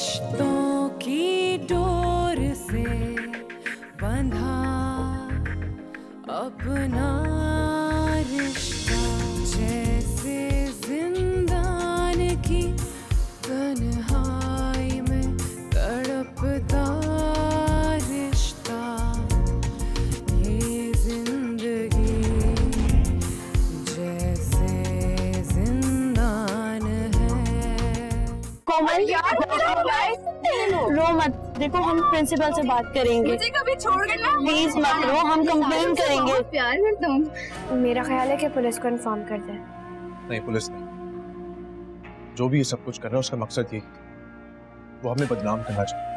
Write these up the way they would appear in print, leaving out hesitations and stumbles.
रिश्तों की डोर से बंधा अपना रिश्ता, जैसे जिंदान की तन्हाई में तड़पता रिश्ता, ये जिंदगी जैसे जिंदान है। कोमल रो मत, देखो हम प्रिंसिपल से बात करेंगे। मुझे कभी छोड़ देना प्लीज मत रो, हम कंप्लेन करेंगे। प्यार करता हूँ। मेरा ख्याल है कि पुलिस को इन्फॉर्म कर दें। नहीं, पुलिस नहीं। जो भी ये सब कुछ कर रहा है उसका मकसद यही, वो हमें बदनाम करना चाहता है।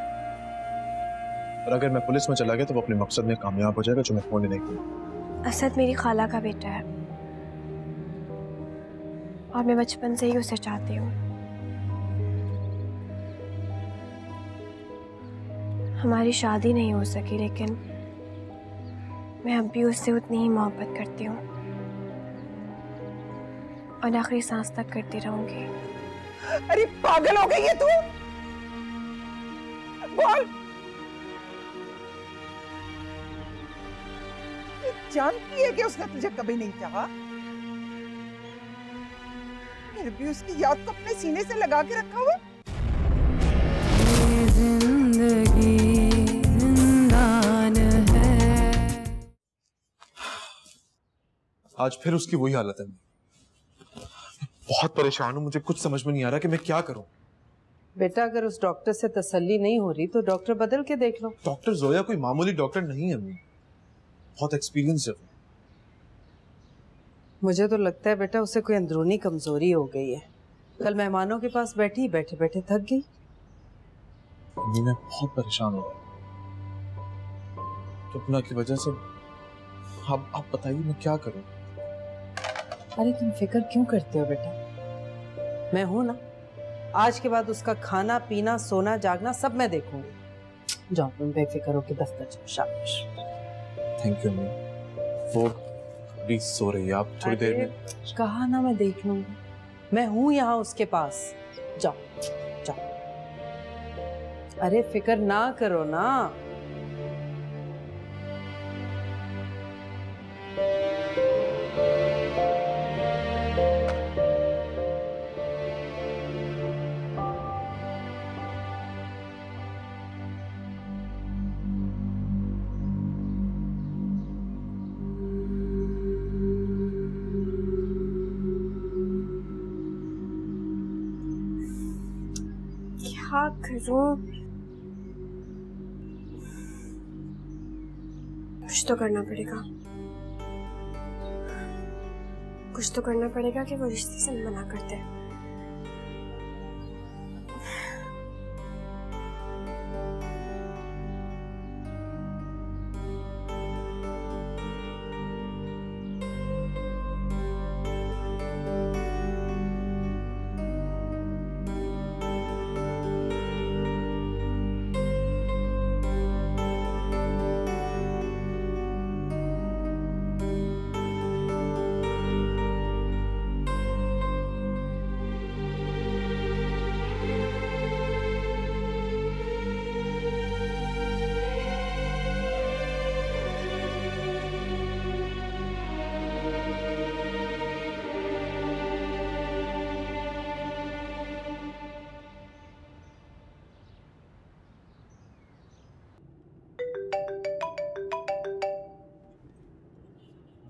और अगर मैं पुलिस में चला गया तो वो अपने मकसद में कामयाब हो जाएगा, जो मैं होने नहीं दूंगा। असद मेरी खाला का बेटा है और मैं बचपन से ही उसे चाहती हूँ। हमारी शादी नहीं हो सकी, लेकिन मैं अब भी उससे उतनी ही मोहब्बत करती हूँ और आखिरी सांस तक करती रहूंगी। अरे पागल हो गई है तू? बोल। जानती है कि उसने तुझे कभी नहीं चाहा, फिर भी उसकी याद को अपने सीने से लगा के रखा हुआ। जिंदगी जिंदान है। आज फिर उसकी वही हालत है। बहुत परेशान हूँ, मुझे कुछ समझ में नहीं आ रहा कि मैं क्या करूं। बेटा अगर उस डॉक्टर से तसल्ली नहीं हो रही तो डॉक्टर बदल के देख लो। डॉक्टर जोया कोई मामूली डॉक्टर नहीं है, बहुत एक्सपीरियंस है। मुझे तो लगता है बेटा उसे कोई अंदरूनी कमजोरी हो गई है। कल मेहमानों के पास बैठी बैठे बैठे थक गई। मैं बहुत परेशान हो गया सपना की वजह से। आप बताइए मैं क्या करूं? अरे तुम फिक्र क्यों करते हो बेटा, मैं हूं ना। आज के बाद उसका खाना पीना सोना जागना सब मैं देखूंगी। जाओ तुम बेफिक्र होकर दफ्तर जाओ। शाबाश। थैंक यू अम्मी। वो अभी सो रही है, आप थोड़ी देर में। कहा ना मैं देख लूंगी, मैं हूं यहाँ उसके पास। जाओ जाओ। अरे फिक्र ना करो ना। क्या करूं? कुछ तो करना पड़ेगा, कुछ तो करना पड़ेगा कि वो रिश्ते से मना कर दे।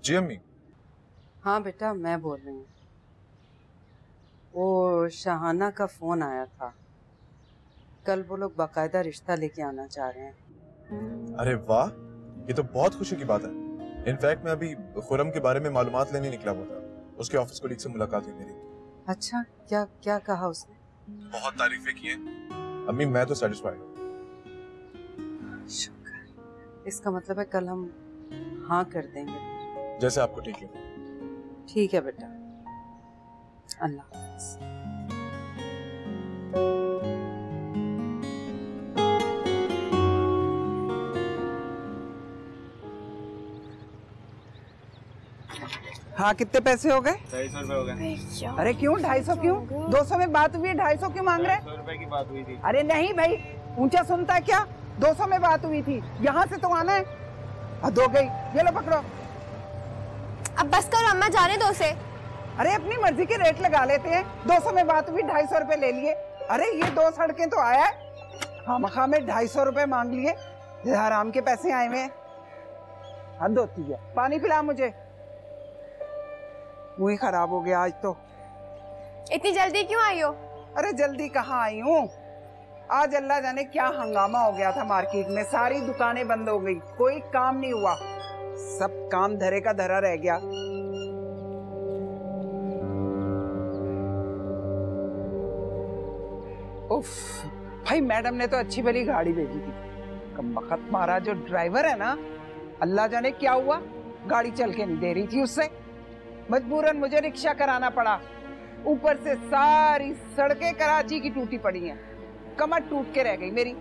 जी अम्मी। हाँ बेटा मैं बोल रही हूँ। वो शाहाना का फोन आया था, कल वो लोग बाकायदा रिश्ता लेके आना चाह रहे हैं। अरे वाह, ये तो बहुत खुशी की बात है। इनफैक्ट मैं अभी खुरम के बारे में मालूमात लेने निकला हुआ था, उसके ऑफिस कोलीग से मुलाकात हुई मेरी। अच्छा, क्या क्या कहा उसने? बहुत तारीफें की हैं अम्मी, मैं तो सेटिस्फाइड हूँ। शुक्र, इसका मतलब है कल हम हाँ कर देंगे। जैसे आपको ठीक है। ठीक है बेटा, अल्लाह हाफ़िज़। हाँ कितने पैसे हो गए? 250 रुपए हो गए। अरे क्यों 250 क्यों? 200 में बात हुई है, 250 क्यों मांग रहे? 200 रुपए की बात हुई थी। अरे नहीं भाई, ऊंचा सुनता है क्या? 200 में बात हुई थी, यहाँ से तो आना है। हद हो गई, ये लो पकड़ो। अब बस करो अम्मा, जाने दो उसे। अरे अपनी मर्जी के रेट लगा लेते हैं। 200 में बात हुई, 250 रुपए ले लिए। अरे ये 2 सड़कें तो आया है, खामखा में 250 रुपए मांग लिए। हराम के पैसे आए हुए हैं, हद होती है। पानी पिला मुझे, मुंह ही खराब हो गया आज तो। इतनी जल्दी क्यों आई हो? अरे जल्दी कहाँ आई हूँ, आज अल्लाह जाने क्या हंगामा हो गया था मार्केट में। सारी दुकानें बंद हो गई, कोई काम नहीं हुआ, सब काम धरे का धरा रह गया। उफ, भाई मैडम ने तो अच्छी भली गाड़ी भेजी थी, कमबख्त मारा जो ड्राइवर है ना, अल्लाह जाने क्या हुआ, गाड़ी चल के नहीं दे रही थी उससे। मजबूरन मुझे रिक्शा कराना पड़ा। ऊपर से सारी सड़कें कराची की टूटी पड़ी हैं, कमर टूट के रह गई मेरी।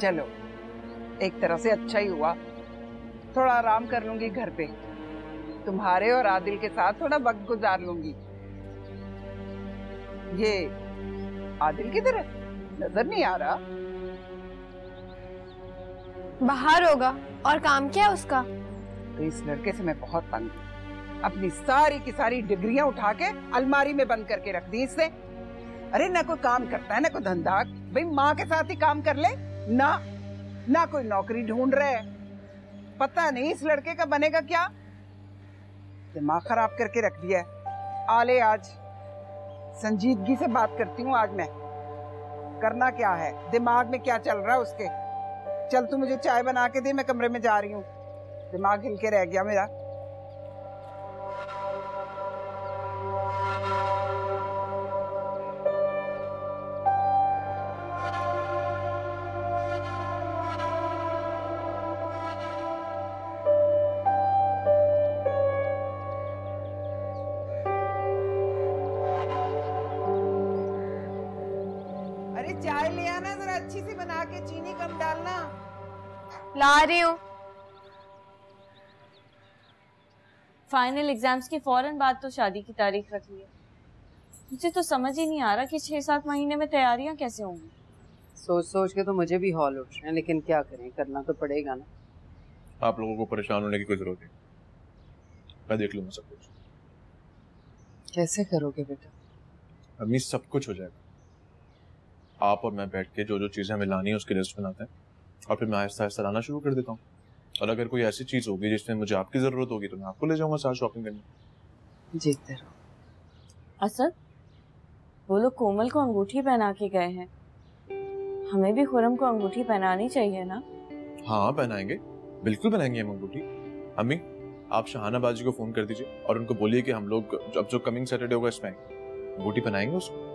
चलो एक तरह से अच्छा ही हुआ, थोड़ा आराम कर लूंगी घर पे, तुम्हारे और आदिल के साथ थोड़ा वक्त गुजार लूंगी। ये आदिल किधर है? नजर नहीं आ रहा। बाहर होगा, और काम क्या है उसका? तो इस लड़के से मैं बहुत तंग हूं। अपनी सारी की सारी डिग्रियां उठा के अलमारी में बंद करके रख दी इससे। अरे ना कोई काम करता है ना कोई धंधा, भाई माँ के साथ ही काम कर ले ना, ना कोई नौकरी ढूंढ रहे। पता नहीं इस लड़के का बनेगा क्या, दिमाग खराब करके रख दिया है। आले आज संजीदगी से बात करती हूँ, आज मैं करना क्या है, दिमाग में क्या चल रहा है उसके। चल तू मुझे चाय बना के दे, मैं कमरे में जा रही हूँ, दिमाग हिल के रह गया मेरा। अरे चाय ले आना जरा अच्छी सी बना के, चीनी कम डालना। ला रही हूँ। फाइनल एग्जाम्स के फौरन बाद तो शादी की तारीख रख ली है। मुझे तो समझ ही नहीं आ रहा कि 6-7 महीने में तैयारियां कैसे होंगी। सोच सोच के तो मुझे भी हॉल उठ रहे हैं, लेकिन क्या करें, करना तो पड़ेगा ना। आप लोगों को परेशान होने की कोई जरूरत नहीं, मैं देख लूंगा सब कुछ। कैसे करोगे बेटा? अम्मी सब कुछ हो जाएगा। आप और मैं बैठ के जो जो चीजें हमें लानी है उसकी लिस्ट बनाते हैं, और फिर मैं आहिस्ता आहिस्ता लाना शुरू कर देता हूँ। और अगर कोई ऐसी चीज होगी जिसमें मुझे आपकी जरूरत होगी तो मैं आपको ले जाऊंगा साथ शॉपिंग करने। जीतते रहो। असद, वो लोग कोमल को अंगूठी पहना के गए हैं, हमें भी खुरम को अंगूठी पहनानी चाहिए ना? हाँ पहनाएंगे, बिल्कुल पहनाएंगे हम अंगूठी। अम्मी आप शहाना बाजी को फोन कर दीजिए और उनको बोलिए कि हम लोग अब जो कमिंग सैटरडे होगा इसमें अंगूठी पहनाएंगे उसको।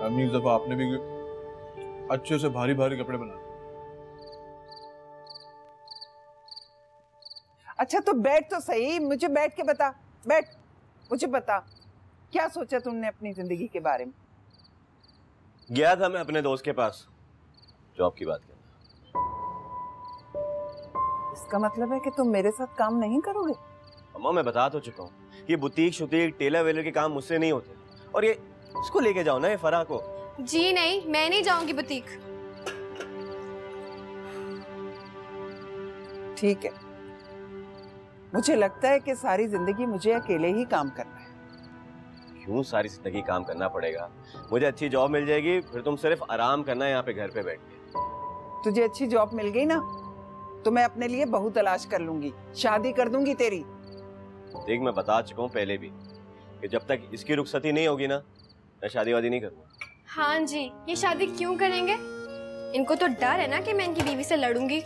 अम्मी इस दफा आपने भी अच्छे से भारी भारी कपड़े बना। अच्छा तो बैठ तो सही, मुझे बैठ के बता, बैठ मुझे बता, क्या सोचा तुमने अपनी जिंदगी के बारे में? गया था मैं अपने दोस्त के पास जॉब की बात करना। इसका मतलब है कि तुम मेरे साथ काम नहीं करोगे? अम्मा मैं बता तो चुका हूँ, ये बुटीक शुटीक टेलर वेलर के काम मुझसे नहीं होते। और ये इसको लेके जाओ ना, ये फराह को। जी नहीं, मैं नहीं जाऊंगी बुटीक। ठीक है, मुझे लगता है कि सारी जिंदगी मुझे अकेले ही काम करना है। क्यों सारी जिंदगी काम करना पड़ेगा? मुझे अच्छी जॉब मिल जाएगी, फिर तुम सिर्फ आराम करना है यहाँ पे घर पे बैठ के। तुझे अच्छी जॉब मिल गई ना तो मैं अपने लिए बहू तलाश कर लूंगी, शादी कर दूंगी तेरी। देख मैं बता चुका हूँ पहले भी कि जब तक इसकी रुखसती नहीं होगी ना, मैं शादी वादी नहीं करूँगा। हाँ जी, ये शादी क्यों करेंगे? इनको तो डर है ना कि मैं इनकी बीवी से लड़ूंगी।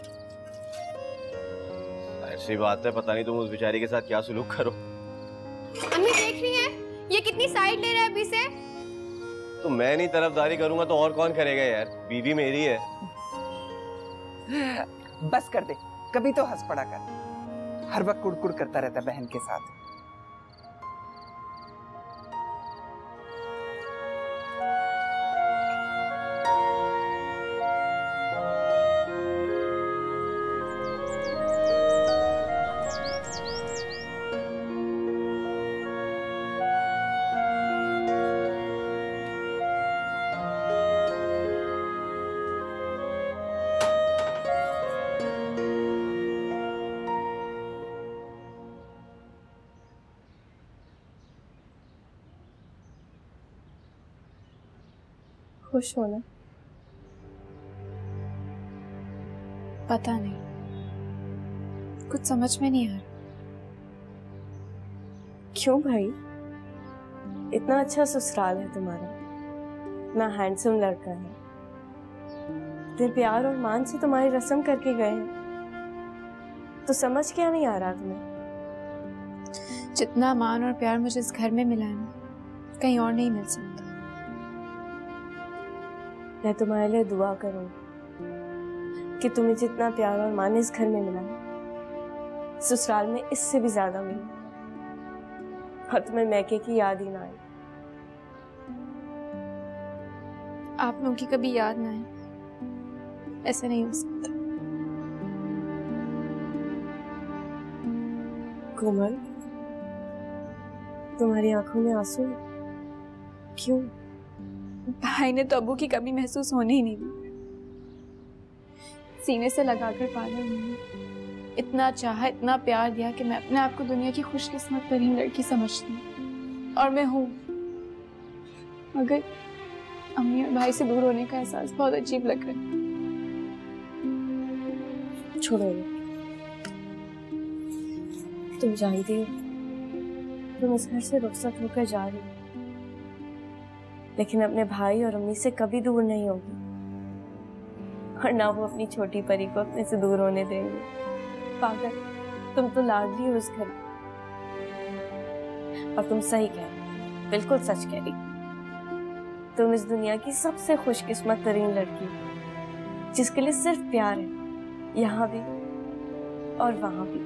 ऐसी बात है, पता नहीं तुम उस बेचारी के साथ क्या सुलूक करो। अम्मी देख रही है ये कितनी साइड ले रहा है अभी से। तो मैं नहीं तरफदारी करूंगा तो और कौन करेगा यार, बीवी मेरी है। बस कर दे, कभी तो हंस पड़ा कर, हर वक्त कुड़कुड़ करता रहता बहन के साथ। खुश हो ना? पता नहीं, कुछ समझ में नहीं आ रहा। क्यों भाई? इतना अच्छा ससुराल है तुम्हारा, इतना हैंडसम लड़का है, इतने प्यार और मान से तुम्हारी रस्म करके गए हैं, तो समझ क्या नहीं आ रहा तुम्हें? जितना मान और प्यार मुझे इस घर में मिला है ना, कहीं और नहीं मिल सकता। मैं तुम्हारे लिए दुआ करूं कि तुम्हें जितना प्यार और मान इस घर में मिला है, ससुराल में इससे भी ज्यादा मिले, और तुम्हें मैके की याद ही ना आए। आप लोगों की कभी याद ना आए, ऐसे नहीं हो सकता। कोमल, तुम्हारी आंखों में आंसू है, क्यों? भाई ने तो अब्बू की कमी महसूस होने ही नहीं दी। सीने से लगाकर पाला उन्होंने, इतना चाहा, इतना प्यार दिया कि मैं अपने आप को दुनिया की खुशकिस्मत तरीन लड़की समझती हूँ, और मैं हूँ। मगर अम्मी और भाई से दूर होने का एहसास बहुत अजीब लग रहा है। छोड़ो, तुम जानती हो तुम इस घर से रुखसत होकर जा रही हो, लेकिन अपने भाई और अम्मी से कभी दूर नहीं होगी, और ना वो अपनी छोटी परी को अपने से दूर होने देंगे। पागल, तुम तो लाडली हो इस घर की। और तुम सही कह रही, बिल्कुल सच कह रही, तुम इस दुनिया की सबसे खुशकिस्मत तरीन लड़की हो, जिसके लिए सिर्फ प्यार है, यहाँ भी और वहां भी।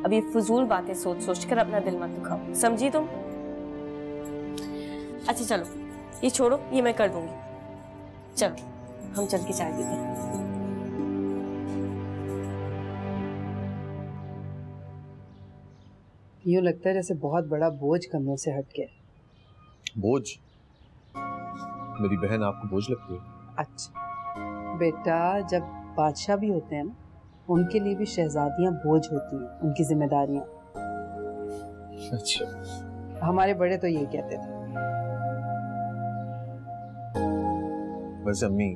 अब ये फजूल बातें सोच सोच कर अपना दिल मत दुखाओ, समझी तुम? अच्छा चलो, ये छोड़ो, ये मैं कर दूंगी। चलो हम चल के चाय पीते हैं। यूं लगता है जैसे बहुत बड़ा बोझ कंधों से हट गया। बोझ? मेरी बहन आपको बोझ लगती है? अच्छा बेटा, जब बादशाह भी होते हैं ना, उनके लिए भी शहजादियां बोझ होती हैं, उनकी जिम्मेदारियां। अच्छा, हमारे बड़े तो ये कहते थे। वैसे अम्मी,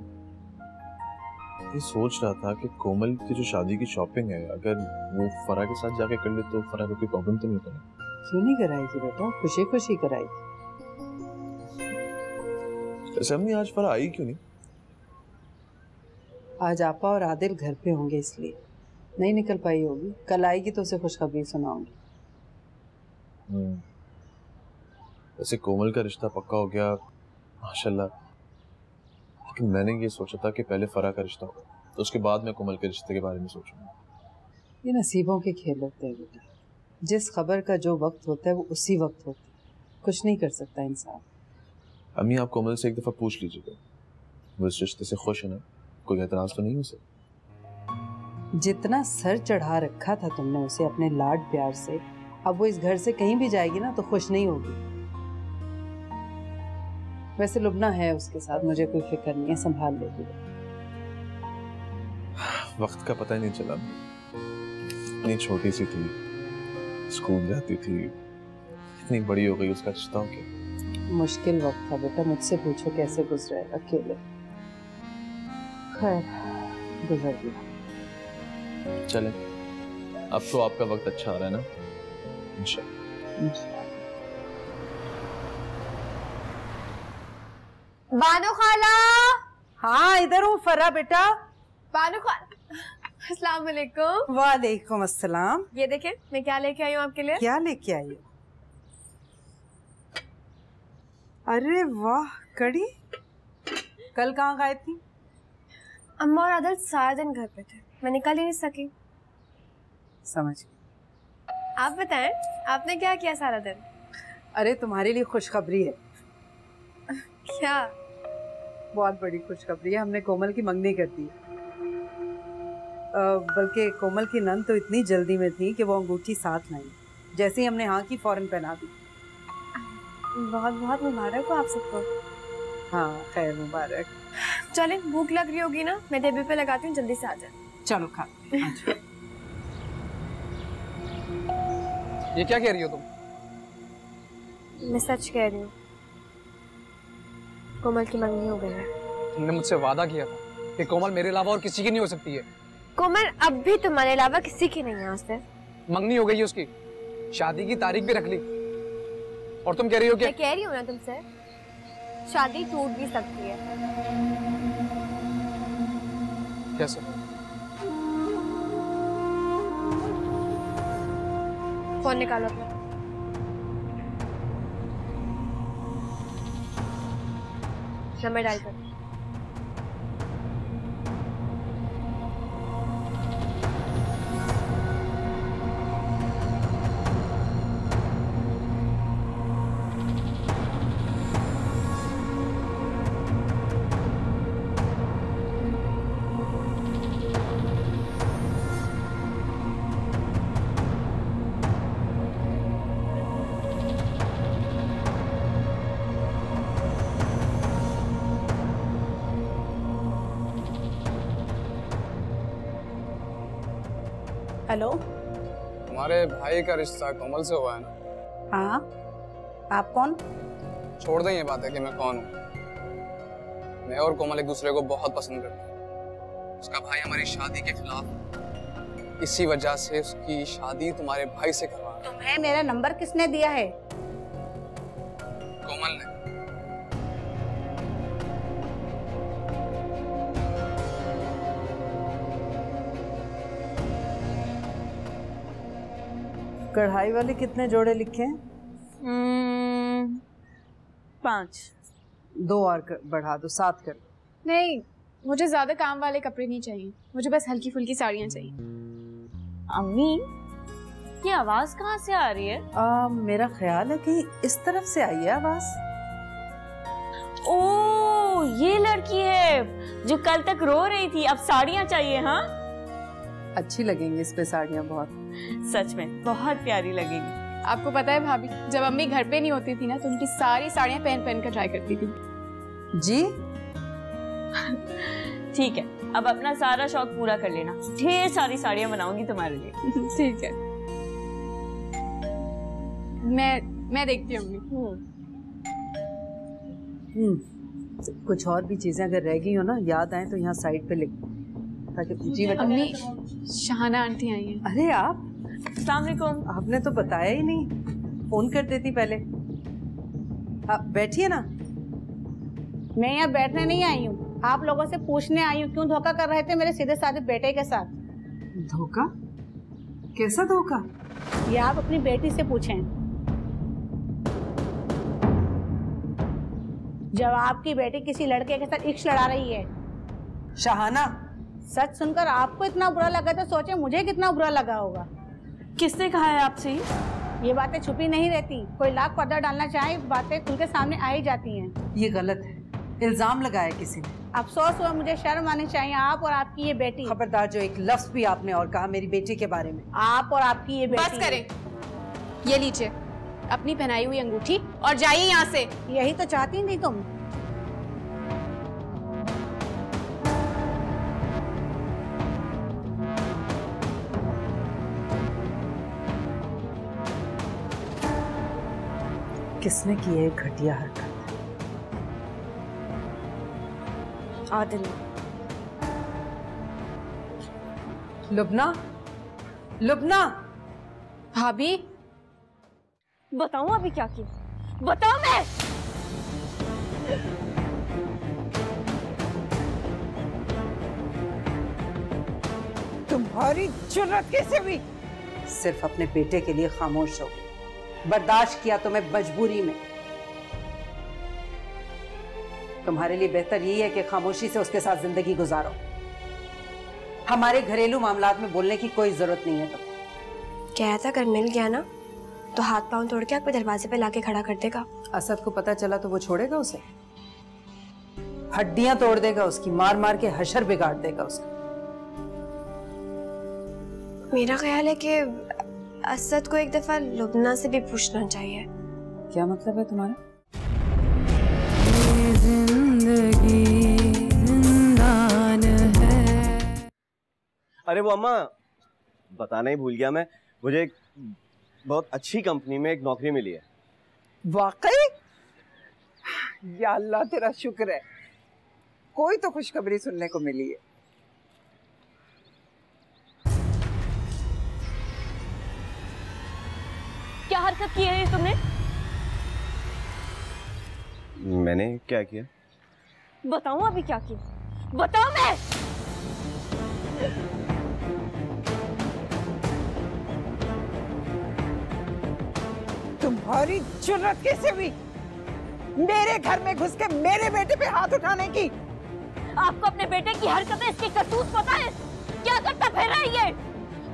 ये सोच रहा था कि कोमल की जो शादी की शॉपिंग है, अगर वो फरा के साथ जाके कर ले तो फरा को कोई प्रॉब्लम तो नहीं होता? क्यों नहीं कराएगी बेटा, खुशी खुशी कराएगी। वैसे अम्मी, आज फरा आई क्यों नहीं? आज आपा और आदिल घर पे होंगे, इसलिए नहीं निकल पाई होगी। कल आएगी तो उसे खुशखबरी सुनाऊंगी। वैसे कोमल का रिश्ता पक्का हो गया माशाल्लाह, लेकिन मैंने ये सोचा था कि पहले फरा का रिश्ता हो, तो उसके बाद मैं कोमल के रिश्ते के बारे में सोचूंगा। ये नसीबों के खेल होते हैं बेटा, जिस खबर का जो वक्त होता है वो उसी वक्त होता है, कुछ नहीं कर सकता इंसान। अम्मी, आप कोमल से एक दफा पूछ लीजिएगा, वो इस रिश्ते से खुश है ना? कोई एतराज तो नहीं हो सकता? जितना सर चढ़ा रखा था तुमने उसे अपने लाड प्यार से, अब वो इस घर से कहीं भी जाएगी ना तो खुश नहीं होगी। वैसे लुबना है उसके साथ, मुझे कोई फिक्र नहीं है, संभाल लेगी। वक्त का पता ही नहीं चला, इतनी छोटी सी थी, स्कूल जाती थी, इतनी बड़ी हो गई, उसका रिश्ता हो गया। मुश्किल वक्त था बेटा, मुझसे पूछो कैसे गुजरा अकेले। खैर, गुजर गया। चले, अब तो आपका वक्त अच्छा आ रहा है ना? इंशाल्लाह। बानो खाला। हाँ, इधर हूँ फरा बेटा। बानो खाला, अस्सलाम वालेकुम। वालेकुम अस्सलाम। ये देखें, मैं क्या लेके आई हूँ आपके लिए। क्या लेके आई हो? अरे वाह, कड़ी। कल कहाँ गए थी? अम्मा और आदल सारा दिन घर पे थे, मैं निकल ही नहीं सकी। समझ गई। आप बताएं, आपने क्या किया सारा दिन? अरे तुम्हारे लिए खुशखबरी है। क्या? बहुत बड़ी खुशखबरी है, हमने कोमल की मंगनी कर दी। बल्कि कोमल की नंद तो इतनी जल्दी में थी कि वो अंगूठी साथ लाई, जैसे ही हमने हाँ की फौरन पहना दी। बहुत बहुत मुबारक हो आप सबको। हाँ, खैर मुबारक। चलें, भूख लग रही होगी ना, मैं टेबल पे लगाती हूँ, जल्दी से आ जाए। चलो खा। ये क्या कह रही हो तुम? मैं सच कह रही हूँ। कोमल की मंगनी हो गई है। तुमने मुझसे वादा किया था कि कोमल मेरे अलावा और किसी की नहीं हो सकती है। कोमल अब भी तुम्हारे अलावा किसी की नहीं है आसिफ। मंगनी हो गई है उसकी, शादी की तारीख भी रख ली। और तुम कह रही हो क्या? मैं कह रही हूँ ना तुमसे, शादी टूट भी सकती है। कैसे? फोन निकालो अपना। नंबर डायल करो। हेलो, तुम्हारे भाई का रिश्ता कोमल से हुआ है ना? हाँ, आप कौन? छोड़ दें ये बात है कि मैं कौन हूँ। मैं और कोमल एक दूसरे को बहुत पसंद करते हैं। उसका भाई हमारी शादी के खिलाफ, इसी वजह से उसकी शादी तुम्हारे भाई से करवा रहा है। तुम्हें मेरा नंबर किसने दिया है? कोमल ने। कढ़ाई वाले कितने जोड़े लिखे हैं? 5। 2 और बढ़ा दो, 7 कर। नहीं, मुझे ज्यादा काम वाले कपड़े नहीं चाहिए, मुझे बस हल्की फुल्की साड़ियाँ चाहिए। अम्मी, ये आवाज कहाँ से आ रही है? मेरा ख्याल है कि इस तरफ से आई है आवाज। ओ, ये लड़की है जो कल तक रो रही थी, अब साड़ियाँ चाहिए। हाँ, अच्छी लगेंगी इस पे साड़ियाँ बहुत। सच में बहुत प्यारी लगेगी। आपको पता है भाभी, जब अम्मी घर पे नहीं होती थी ना तो उनकी सारी साड़ियाँ पहन पहन कर ट्राई करती थी। जी ठीक है, अब अपना सारा शौक पूरा कर लेना। ढेर सारी साड़ियाँ बनाऊंगी तुम्हारे लिए। ठीक है, मैं देखती हूँ अम्मी। कुछ और भी चीजें अगर रह गई हो ना, याद आए तो यहाँ साइड पे लिख दो ताकि जी। अम्मी, शाहाना आंटी आई हैं। अरे आप, अस्सलाम वालेकुम। आपने तो बताया ही नहीं, फोन कर देती पहले। आप बैठिए ना। मैं यहाँ बैठने नहीं आई हूँ, आप लोगों से पूछने आई हूँ क्यों धोखा कर रहे थे मेरे सीधे साधे बेटे के साथ। धोखा? कैसा धोखा? ये आप अपनी बेटी से पूछें। जब आपकी बेटी किसी लड़के के साथ इश्क लड़ा रही है। शाहाना, सच सुनकर आपको इतना बुरा लगा तो सोचे मुझे कितना बुरा लगा होगा। किसने कहा है आपसे? ये बातें छुपी नहीं रहती, कोई लाख पर्दा डालना चाहे बातें खुल के सामने आ ही जाती हैं। ये गलत है, इल्जाम लगाया किसी ने। अफसोस हुआ, मुझे शर्म आनी चाहिए। आप और आपकी ये बेटी। खबरदार, जो एक लफ्ज भी आपने और कहा मेरी बेटी के बारे में। आप और आपकी ये बेटी। बस करें, ये लीजिए अपनी पहनाई हुई अंगूठी और जाइए यहाँ से। यही तो चाहती थी तुम। किसने की है घटिया हरकत? आदिल। लुबना, लुबना। भाभी, बताऊं अभी क्या किया? बताओ मैं। तुम्हारी जुर्रत कैसे हुई? सिर्फ अपने बेटे के लिए खामोश हो गई, बर्दाश्त किया तुम्हें मजबूरी में। तुम्हारे लिए बेहतर यही है कि खामोशी से उसके साथ जिंदगी गुजारो। हमारे घरेलू मामलात में बोलने की कोई जरूरत नहीं है। तुम क्या था, अगर मिल गया ना तो हाथ पांव तोड़ के आपके दरवाजे पे लाके खड़ा कर देगा। असद को पता चला तो वो छोड़ेगा उसे? हड्डियां तोड़ देगा उसकी, मार मार के हशर बिगाड़ देगा उसका। मेरा ख्याल है कि असद को एक दफा लुबना से भी पूछना चाहिए। क्या मतलब है तुम्हारा? जिंदगी जिंदान है। अरे वो अम्मा, बताना ही भूल गया मैं, मुझे एक बहुत अच्छी कंपनी में एक नौकरी मिली है। वाकई? या अल्लाह तेरा शुक्र है, कोई तो खुशखबरी सुनने को मिली है। क्या हरकत की है ये तुमने? मैंने क्या किया? बताऊं अभी क्या किया? बताओ मैं। तुम्हारी जुर्रत कैसे हुई मेरे घर में घुस के मेरे बेटे पे हाथ उठाने की? आपको अपने बेटे की हरकतें, इसकी करतूत पता है? क्या करता फिर रहा है ये?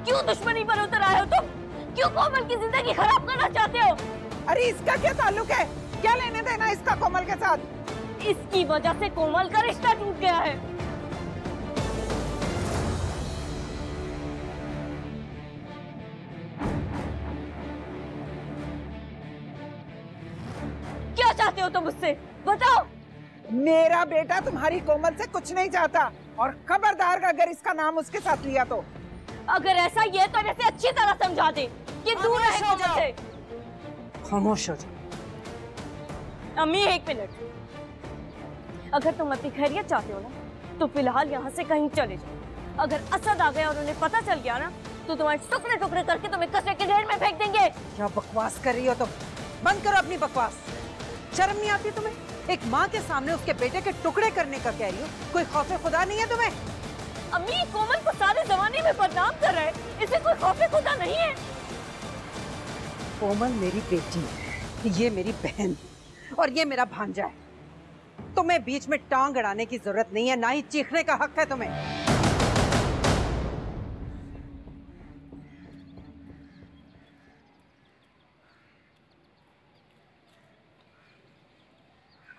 क्यों दुश्मनी पर उतर आए हो तुम? क्यों कोमल की जिंदगी खराब करना चाहते हो? अरे इसका क्या ताल्लुक है? क्या लेने देना इसका कोमल के साथ? इसकी वजह से कोमल का रिश्ता टूट गया है। क्या चाहते हो तुम मुझसे? बताओ। मेरा बेटा तुम्हारी कोमल से कुछ नहीं चाहता, और खबरदार अगर इसका नाम उसके साथ लिया तो। अगर ऐसा ये तो इसे अच्छी तरह समझा दे कि दूर रहे कोमल से। खामोश हो जाओ। अम्मी एक मिनट, अगर तुम अपनी खैरियत चाहते हो ना तो फिलहाल यहाँ से कहीं चले जाओ। अगर असद आ गया और उन्हें पता चल गया ना तो तुम्हारे टुकड़े टुकड़े करके तुम्हें कचरे के ढेर में फेंक देंगे। क्या बकवास कर रही हो तुम? बंद करो अपनी बकवास। शर्म नहीं आती तुम्हें? एक माँ के सामने उसके बेटे के टुकड़े करने का कह रही हो? कोई खौफे खुदा नहीं है तुम्हें? अम्मी कोमल को सारे जमाने में बदनाम कर रहे हैं, इसे कोई खौफे खुदा नहीं है। कोमल मेरी बेटी है, ये मेरी बहन और ये मेरा भांजा है। तुम्हें बीच में टांग अड़ाने की जरूरत नहीं है, ना ही चीखने का हक है तुम्हें।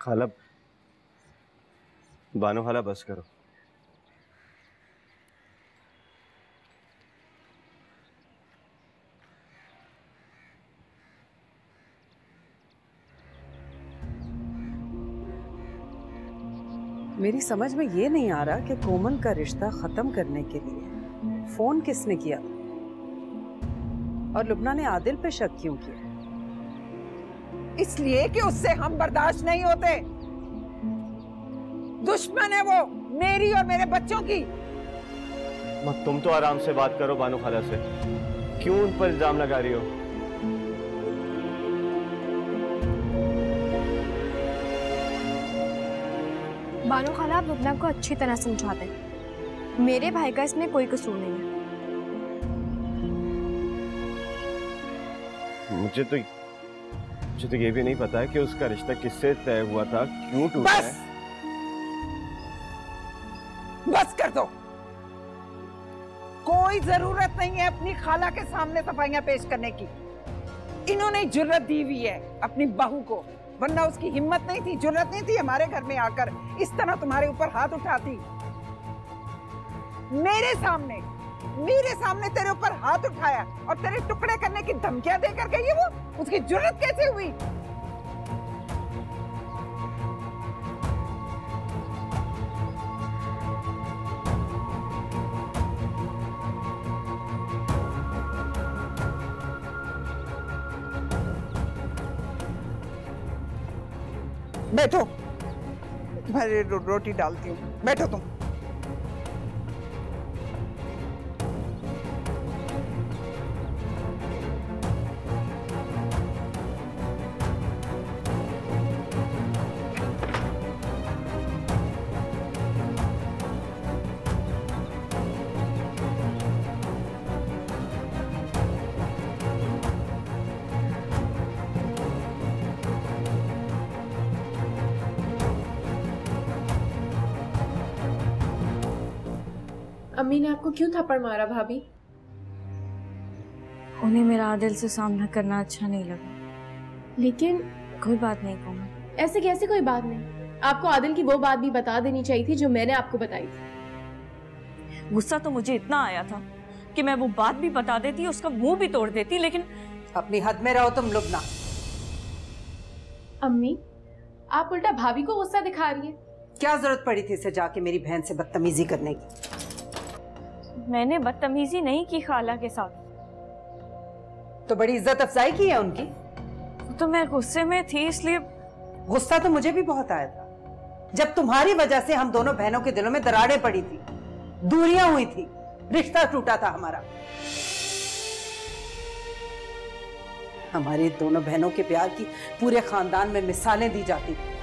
खाला, बानो खाला बस करो। मेरी समझ में ये नहीं आ रहा कि कोमल का रिश्ता खत्म करने के लिए फोन किसने किया और लुबना ने आदिल पे शक क्यों किया? इसलिए कि उससे हम बर्दाश्त नहीं होते। दुश्मन है वो मेरी और मेरे बच्चों की। तुम तो आराम से बात करो बानो खाला से, क्यों उन पर इल्जाम लगा रही हो? बानो खाला, आप लुबना को अच्छी तरह समझा दें। मेरे भाई का इसमें कोई कसूर नहीं है। मुझे तो ये भी नहीं पता है कि उसका रिश्ता किससे तय हुआ था, क्यों टूटा है। बस कर दो। कोई जरूरत नहीं है अपनी खाला के सामने सफाइयां पेश करने की। इन्होंने जुर्रत दी हुई है अपनी बहू को, वरना उसकी हिम्मत नहीं थी, जुर्रत नहीं थी हमारे घर में आकर इस तरह तुम्हारे ऊपर हाथ उठाती। मेरे सामने तेरे ऊपर हाथ उठाया और तेरे टुकड़े करने की धमकियां देकर गई है वो। उसकी जुर्रत कैसे हुई? बैठो, तुम्हारी रोटी डालती हूँ, बैठो तुम। अम्मी ने आपको क्यों थप्पड़ मारा भाभी? उन्हें मेरा आदिल से सामना करना अच्छा नहीं लगा। लेकिन कोई बात नहीं कोमल। ऐसे कैसे कोई बात नहीं? आपको आदिल की वो बात भी बता देनी चाहिए थी जो मैंने आपको बताई थी। गुस्सा तो मुझे इतना आया था कि मैं वो बात भी बता देती, उसका मुंह भी तोड़ देती, लेकिन अपनी हद में रहो तुम लुबना। अम्मी, आप उल्टा भाभी को गुस्सा दिखा रही है। क्या जरूरत पड़ी थी इसे जाके मेरी बहन से बदतमीजी करने की? मैंने बदतमीजी नहीं की खाला के साथ। तो बड़ी इज्जत अफजाई की है उनकी। तो मैं गुस्से में थी इसलिए गुस्सा तो मुझे भी बहुत आया था जब तुम्हारी वजह से हम दोनों बहनों के दिलों में दरारें पड़ी थी, दूरियां हुई थी, रिश्ता टूटा था हमारा। हमारी दोनों बहनों के प्यार की पूरे खानदान में मिसालें दी जाती थी।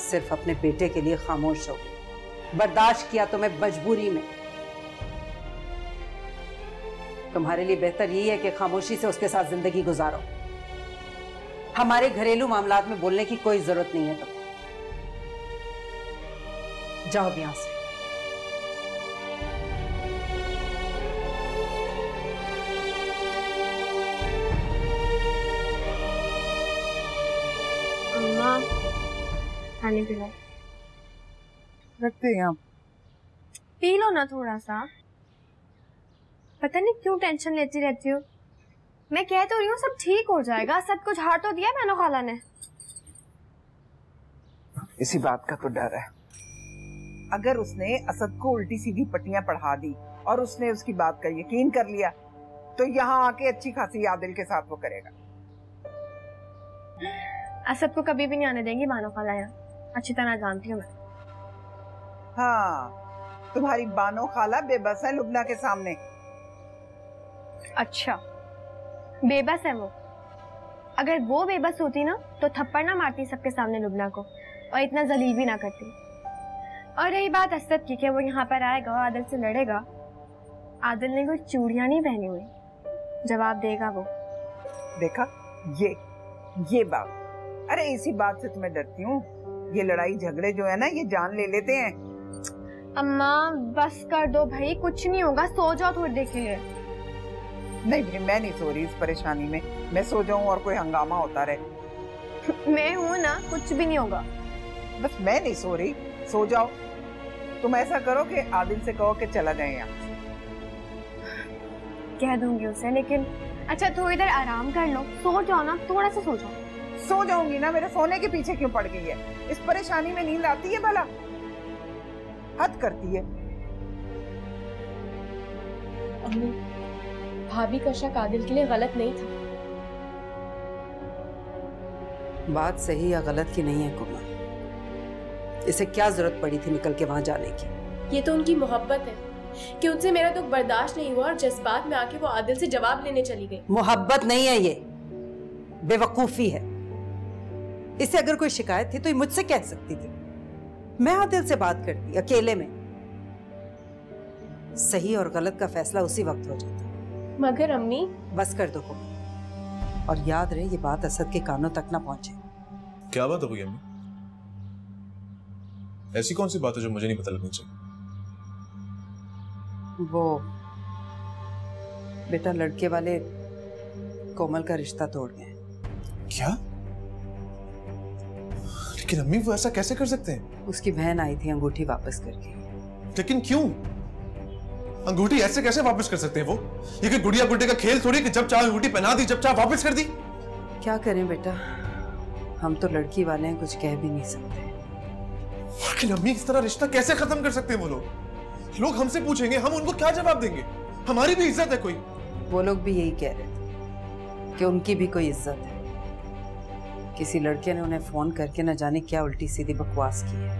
सिर्फ अपने बेटे के लिए खामोश हो गई, बर्दाश्त किया तो मैं मजबूरी में। तुम्हारे लिए बेहतर यही है कि खामोशी से उसके साथ जिंदगी गुजारो। हमारे घरेलू मामलात में बोलने की कोई जरूरत नहीं है तुम्हें। जाओ यहां से। अम्मा पानी पी लो। रखते हैं हम। पी लो ना थोड़ा सा। पता नहीं क्यों टेंशन लेती रहती हो। मैं कह तो रही हूँ सब ठीक हो जाएगा। सब कुछ हार तो दिया मैंने खाला ने। इसी बात का तो डर है। अगर उसने असद को उल्टी सीधी पट्टियां पढ़ा दी और उसने उसकी बात का यकीन कर लिया तो यहाँ आके अच्छी खासी आदिल के साथ वो करेगा। असद को कभी भी नहीं आने देंगी बानो खाला यहाँ। अच्छी तरह जानती हूँ मैं। हाँ, तुम्हारी बानो खाला बेबस है लुबना के सामने। अच्छा, बेबस है वो। अगर वो बेबस होती ना तो थप्पड़ ना मारती सबके सामने लुबना को और इतना जलील भी ना करती। और रही बात असद की कि वो यहाँ पर आएगा और आदिल से लड़ेगा, आदिल ने कोई चूड़ियां नहीं पहनी हुई, जवाब देगा वो। देखा ये बात। अरे इसी बात से तुम्हें डरती हूँ। ये लड़ाई झगड़े जो है ना ये जान ले लेते हैं। अम्मा बस कर दो भाई, कुछ नहीं होगा, सो जाओ थोड़ी देर के लिए। नहीं भाई मैं नहीं सो रही इस परेशानी में। मैं सो जाऊं और कोई हंगामा होता रहे। मैं हूँ ना, कुछ भी नहीं होगा। बस मैं नहीं सो रही, सो जाओ। तुम ऐसा करो कि आदिल से कहो कि चला जाए यहाँ। कह दूंगी उसे, लेकिन अच्छा थोड़ी देर आराम कर लो, सो जाओ ना, थोड़ा सा सो जाओ। सो जाऊंगी ना, मेरे सोने के पीछे क्यों पड़ गई है? इस परेशानी में नींद आती है भला? हद करती है। अम्मी, भाभी का शक आदिल के लिए गलत नहीं था। बात सही या गलत की नहीं है कोमल। इसे क्या जरूरत पड़ी थी निकल के वहां जाने की? ये तो उनकी मोहब्बत है कि उनसे मेरा दुख बर्दाश्त नहीं हुआ और जज्बात में आके वो आदिल से जवाब लेने चली गई। मोहब्बत नहीं है ये, बेवकूफी है। इसे अगर कोई शिकायत थी तो ये मुझसे कह सकती थी। मैं आदिल से बात करती अकेले में। सही और गलत का फैसला उसी वक्त हो जाता। मगर अम्मी। बस कर दो कोमल, और याद रहे ये बात असद के कानों तक ना पहुंचे। क्या बात हो गई अम्मी? ऐसी कौन सी बात है जो मुझे नहीं पता लगनी चाहिए? वो बेटा लड़के वाले कोमल का रिश्ता तोड़ गए। क्या? लेकिन अम्मी वो ऐसा कैसे कर सकते हैं? उसकी बहन आई थी अंगूठी वापस करके। लेकिन क्यों? अंगूठी ऐसे कैसे वापस कर सकते हैं वो? ये कि गुड़िया गुड्डे का खेल थोड़ी कि जब चाहे अंगूठी पहना दी, जब चाहे वापस कर दी। क्या करें बेटा, हम तो लड़की वाले हैं, कुछ कह भी नहीं सकते। लेकिन अम्मी इस तरह रिश्ता कैसे खत्म कर सकते हैं वो लोग? लोग हमसे पूछेंगे, हम उनको क्या जवाब देंगे? हमारी भी इज्जत है कोई। वो लोग भी यही कह रहे थे कि उनकी भी कोई इज्जत है। किसी लड़के ने उन्हें फोन करके न जाने क्या उल्टी सीधी बकवास की है।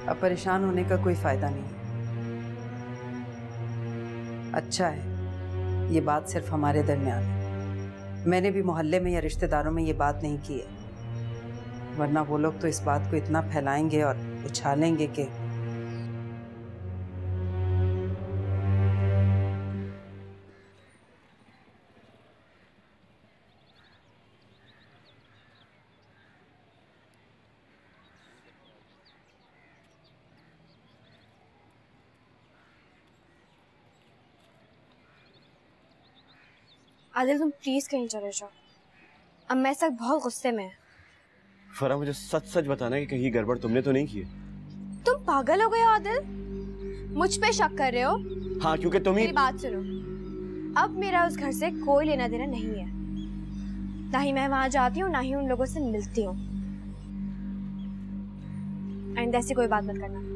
अब परेशान होने का कोई फायदा नहीं है। अच्छा है ये बात सिर्फ हमारे दरमियान है। मैंने भी मोहल्ले में या रिश्तेदारों में ये बात नहीं की है, वरना वो लोग तो इस बात को इतना फैलाएंगे और उछालेंगे कि आदिल तुम प्लीज कहीं चले जाओ। अब मैं सब बहुत गुस्से में है। फरा मुझे सच सच बताना है कि कहीं गड़बड़ तुमने तो नहीं की है? तुम पागल हो गए हो आदिल? मुझ पे शक कर रहे हो? हाँ क्योंकि तुम ही। मेरी बात सुनो, अब मेरा उस घर से कोई लेना देना नहीं है। ना ही मैं वहां जाती हूँ, ना ही उन लोगों से मिलती हूँ। आइंदा ऐसी कोई बात मत करना।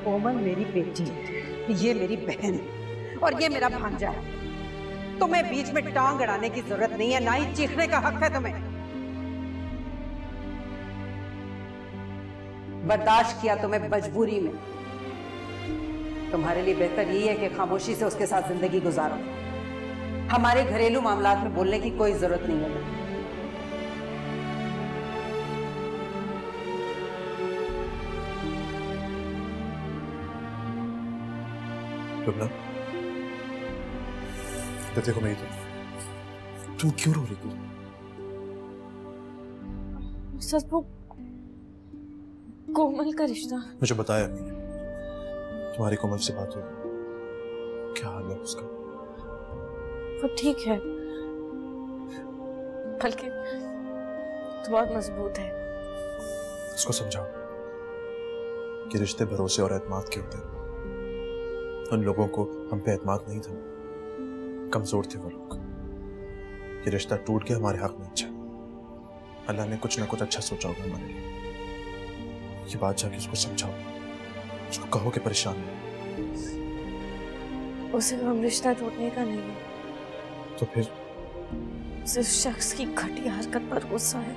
कोमल मेरी बेटी है, ये मेरी बहन है और ये मेरा भांजा है। तुम्हें बीच में टांग अड़ाने की जरूरत नहीं है, ना ही चीखने का हक है तुम्हें। बर्दाश्त किया तुम्हें मजबूरी में। तुम्हारे लिए बेहतर यही है कि खामोशी से उसके साथ जिंदगी गुजारो। हमारे घरेलू मामलात में बोलने की कोई जरूरत नहीं है। लुबना, देखो मेरी तुम क्यों रो रही थी? सच वो कोमल का रिश्ता। मुझे बताया नहीं, तुम्हारी कोमल से बात हुई, क्या हाल है उसका? वो ठीक है, बल्कि तो बहुत मजबूत है। उसको समझाओ कि रिश्ते भरोसे और एतमाद के होते हैं। उन लोगों को हम पे एतमाद नहीं था, कमजोर थे वो लोग। ये रिश्ता टूट गया हमारे हक में। अच्छा, अल्लाह ने कुछ ना कुछ अच्छा सोचा होगा हमारे लिए। ये बात जाके उसको समझाओ, उसको कहो कि परेशान है। उसे हम रिश्ता टूटने का नहीं है, तो फिर सिर्फ शख्स की घटिया हरकत पर गुस्सा है।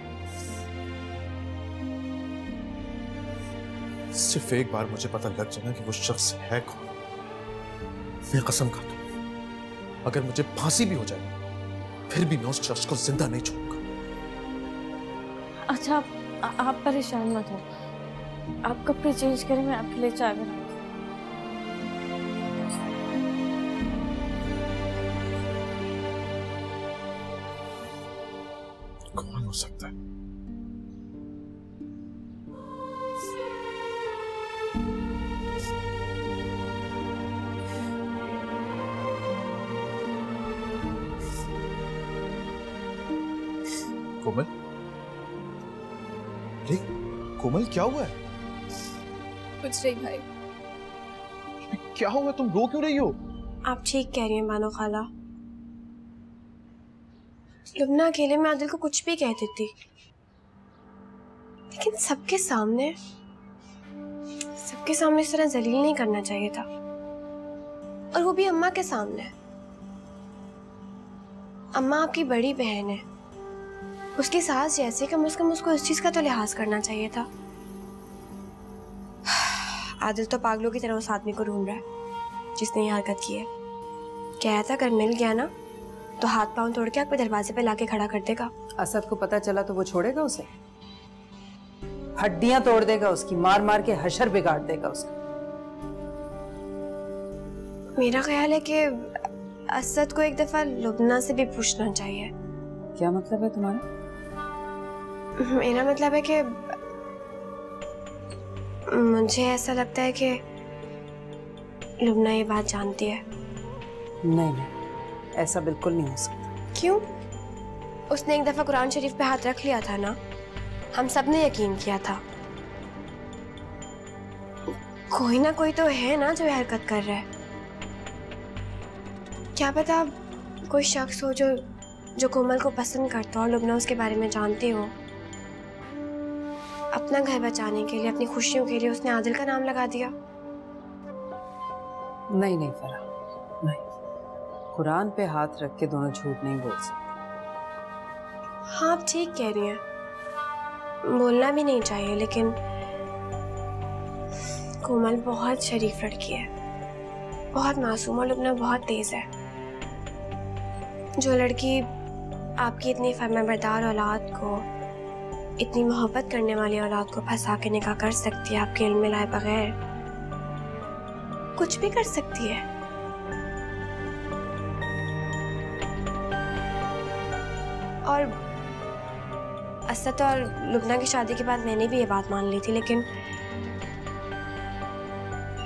सिर्फ एक बार मुझे पता लग जाए ना कि वो शख्स है कौन, मैं कसम खाता हूं अगर मुझे फांसी भी हो जाए फिर भी मैं उस शख्स को जिंदा नहीं छोड़ूंगा। अच्छा, आप परेशान मत हो, आप कपड़े चेंज करें, मैं आपके लिए चाय बनाऊं। कौन हो सकता है? कोमल? अरे कोमल, क्या हुआ है? कुछ नहीं भाई। क्या हुआ, तुम रो क्यों रही हो? आप ठीक कह रही हैं बानो खाला। लुबना अकेले में आदिल को कुछ भी कह देती, लेकिन सबके सामने इस तरह जलील नहीं करना चाहिए था, और वो भी अम्मा के सामने। अम्मा आपकी बड़ी बहन है, उसकी सास जैसे कम से कम उसको इस चीज का तो लिहाज करना चाहिए था। आदिल तो पागलों की तरह उस आदमी को ढूंढ रहा है जिसने ये हरकत की है। कह था अगर मिल गया ना तो हाथ पांव तोड़ के आपके दरवाजे पे लाके खड़ा कर देगा। असद को पता चला तो वो छोड़ेगा उसे? हड्डियां तोड़ देगा उसकी, मार मार के हशर बिगाड़ देगा उसका। मेरा ख्याल है कि असद को एक दफा लुबना से भी पूछना चाहिए। क्या मतलब है तुम्हारा? मेरा मतलब है कि मुझे ऐसा लगता है कि लुबना ये बात जानती है। नहीं, ऐसा बिल्कुल नहीं हो सकता। क्यों? उसने एक दफा कुरान शरीफ पे हाथ रख लिया था ना, हम सब ने यकीन किया था। कोई ना कोई तो है ना जो हरकत कर रहा है। क्या पता कोई शख्स हो जो कोमल को पसंद करता हो और लुबना उसके बारे में जानती हो। अपना घर बचाने के लिए, अपनी खुशियों के लिए उसने आदिल का नाम लगा दिया। नहीं फरा, नहीं। कुरान पे हाथ रख के दोनों झूठ नहीं बोल सकते। हाँ, आप ठीक कह रही हैं, बोलना भी नहीं चाहिए, लेकिन कोमल बहुत शरीफ लड़की है, बहुत मासूम, और लुबना बहुत तेज है। जो लड़की आपकी इतनी फरमाबरदार औलाद को, इतनी मोहब्बत करने वाली औलाद को फंसा के निकाह कर सकती है आपके इल्म में लाए बगैर, कुछ भी कर सकती है। और असद और लुबना की शादी के बाद मैंने भी ये बात मान ली थी,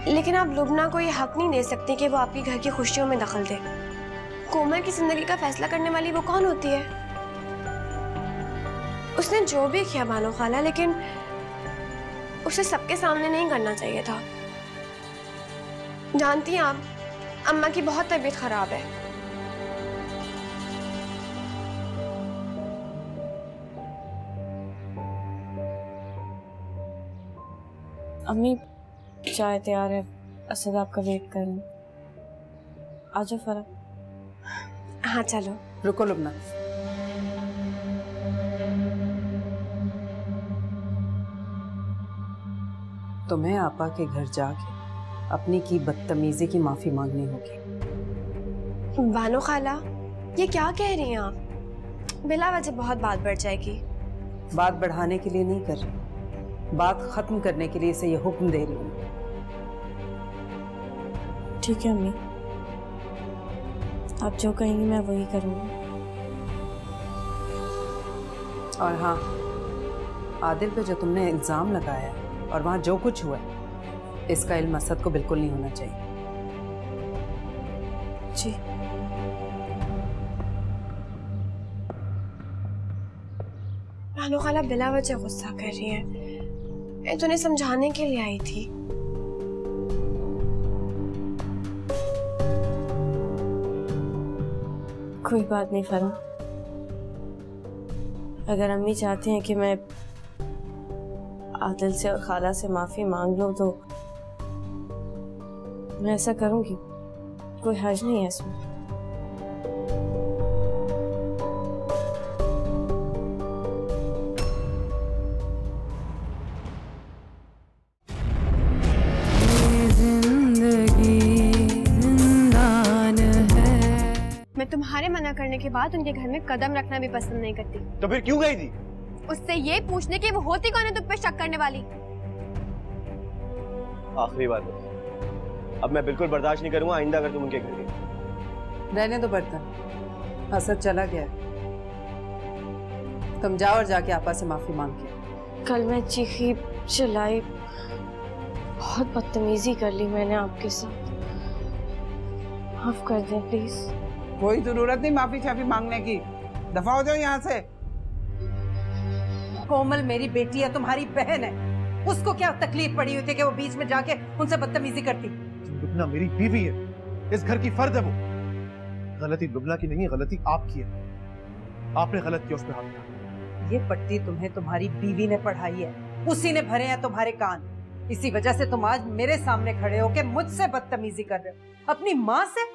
लेकिन आप लुबना को ये हक नहीं दे सकती कि वो आपके घर की खुशियों में दखल दे। कोमल की जिंदगी का फैसला करने वाली वो कौन होती है? उसने जो भी किया बानो खाला, लेकिन उसे सबके सामने नहीं करना चाहिए था। जानती हैं आप, अम्मा की बहुत तबीयत खराब है। अम्मी, चाय तैयार है, असद आपका वेट कर रहे हैं। आ जाओ फरा। हाँ चलो। रुको लुबना, तुम्हें आपा के घर जाके अपनी की बदतमीजी की माफी मांगनी होगी। बानो खाला, ये क्या कह रही हैं आप? बिला वजह बहुत बात बढ़ जाएगी। बात बढ़ाने के लिए नहीं कर रही, बात खत्म करने के लिए इसे ये हुक्म दे रही हूँ। ठीक है अम्मी, आप जो कहेंगी मैं वही करूँगी। और हाँ, आदिल पे जो तुमने इल्जाम लगाया और वहां जो कुछ हुआ इसका इल्म असद को बिल्कुल नहीं होना चाहिए। जी। बानो खाला बिला वजह गुस्सा कर रही है, मैं तो उन्हें समझाने के लिए आई थी। कोई बात नहीं फरा, अगर अम्मी चाहती हैं कि मैं आदिल से और खाला से माफी मांग लूं तो मैं ऐसा करूंगी, कोई हर्ज नहीं है इसमें। मैं तुम्हारे मना करने के बाद उनके घर में कदम रखना भी पसंद नहीं करती। तो फिर क्यों गई थी? उससे ये पूछने की वो होती कौन है तुम पे शक करने वाली। आखिरी बात है, अब मैं बिल्कुल बर्दाश्त नहीं करूंगा आइंदा अगर तुम उनके घर गई। रहने दो बर्तन, असद चला गया, तुम जाओ और जाके आपा से माफी मांग के। कल मैं चीखी चिल्लाई, बहुत बदतमीजी कर ली मैंने आपके साथ, माफ कर दें प्लीज। कोई जरूरत नहीं माफी शाफी मांगने की, दफा हो जाओ यहाँ से। कोमल मेरी बेटी है, तुम्हारी बहन है, उसको क्या तकलीफ पड़ी हुई थी कि वो बीच में जाके उनसे बदतमीजी करती? लुबना मेरी बीवी है, इस घर की फर्द है वो। गलती लुबना की नहीं है, गलती आपकी है, आपने गलत किया, उस पे हाथ उठाया। ये पट्टी तुम्हें तुम्हारी बीवी ने पढ़ाई है, उसी ने भरे हैं तुम्हारे कान, इसी वजह से तुम आज मेरे सामने खड़े होके मुझसे बदतमीजी कर रहे हो। अपनी माँ से